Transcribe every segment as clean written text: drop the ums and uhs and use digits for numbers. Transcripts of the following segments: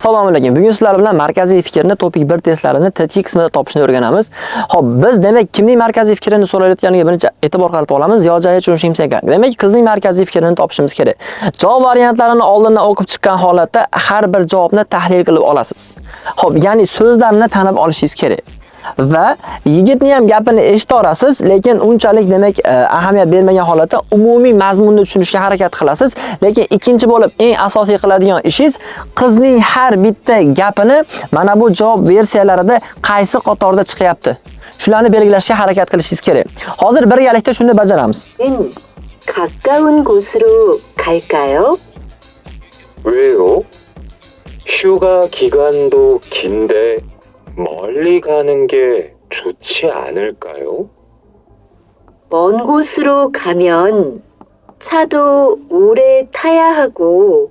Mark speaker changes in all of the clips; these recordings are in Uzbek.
Speaker 1: Assalomu alaykum. Bugun sizlar bilan markaziy fikrni topik 1 testlarini T2 qismida topishni o'rganamiz. Xo'p, biz demak kimning markaziy fikrini so'rayotganiga birinchi e'tibor qaratib olamiz. Yo'jaga tushunishimiz kerak. Demak, qizning markaziy fikrini topishimiz kerak. Javob variantlarini oldindan o'qib chiqqan holatda har bir javobni tahlil qilib olasiz. Xo'p, ya'ni so'zlarni tanib olishingiz kerak. Va yigitni ham gapini eshita olasiz, lekin unchalik demak ahamiyat bermagan holatda umumiy mazmunni tushunishga harakat qilasiz. Lekin ikkinchi bo'lib eng asosiy qiladigan ishingiz qizning har bitta gapini mana bu javob versiyalarida qaysi qatorda chiqyapti. Shularni belgilashga harakat qilishingiz kerak. Hozir birgalikda shuni bajaramiz.
Speaker 2: 가까운 곳으로 갈까요?
Speaker 3: 왜요? 휴가 기간도 긴데 멀리 가는 게 좋지 않을까요?
Speaker 2: 먼 곳으로 가면 차도 오래 타야 하고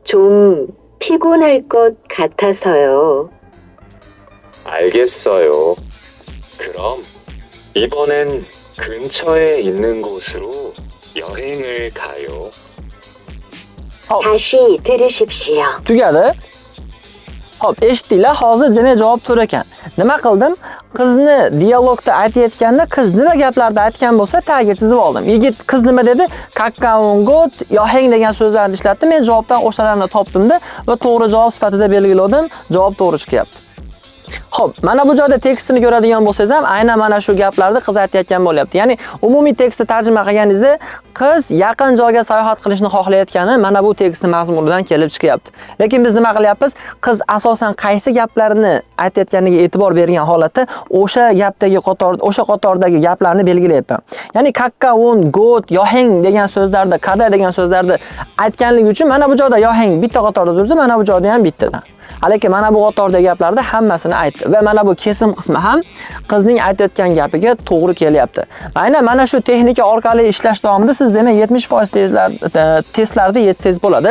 Speaker 2: 좀 피곤할 것 같아서요.
Speaker 3: 알겠어요. 그럼 이번엔 근처에 있는 곳으로 여행을 가요.
Speaker 2: 다시 들으십시오.
Speaker 1: Tugadi. Xo'p, eshitdinglar, hozir demak javob to'g'ri ekan. Nima qildim? Qizni dialogda aytayotganda qiz nima gaplarda aytgan bo'lsa, tagiga chizib oldim. Yigit qiz nima dedi? Kakkaungot, yoheng degan so'zlarni ishlatdi. Men javobdan o'shalarni topdim-da va to'g'ri javob sifatida belgiladim. Javob to'g'ri chiqyapti. Xo'p, mana bu joyda tekstini ko'radigan bo'lsangiz ham, aynan mana shu gaplarni qiz aytayotgan bo'lyapti. Ya'ni umumiy tekstni tarjima qilganingizda qiz yaqin joyga sayohat qilishni xohlayotgani mana bu tekstning mazmunidan kelib chiqyapti. Lekin biz nima qilyapmiz? Qiz asosan qaysi gaplarni aytayotganiga e'tibor bergan holatda o'sha gapdagi o'sha qatordagi gaplarni belgilayapman. Ya'ni kakkaun, got, yoheng degan so'zlarda, kada degan so'zlarda aytganligi uchun mana bu joyda yoheng bitta qatorda turdi, mana bu joyda ham bittadan. Lekin mana bu qatordagi gaplarda hammasini aytdi va mana bu kesim qismi ham qizning aytayotgan gapiga to'g'ri kelyapti. Aynan mana shu texnika orqali ishlash davomida siz demak 70% testlarda yetsangiz bo'ladi.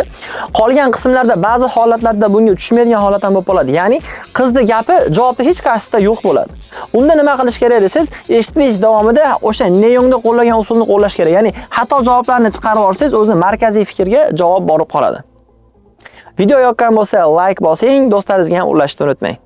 Speaker 1: Qolgan qismlarda ba'zi holatlarda bunga tushmaydigan holat ham bo'lib qoladi. Ya'ni qizning gapi javobda hech qaysida yo'q bo'ladi. Unda nima qilish kerak desangiz, eshitish davomida o'sha Neyongda qo'llagan usulni qo'llash kerak. Ya'ni xato javoblarni chiqarib olsangiz, o'zi markaziy fikrga javob borib qoladi. Video yoqqan bo'lsa like bosing, do'stlaringizga ham ulashtirib unutmang.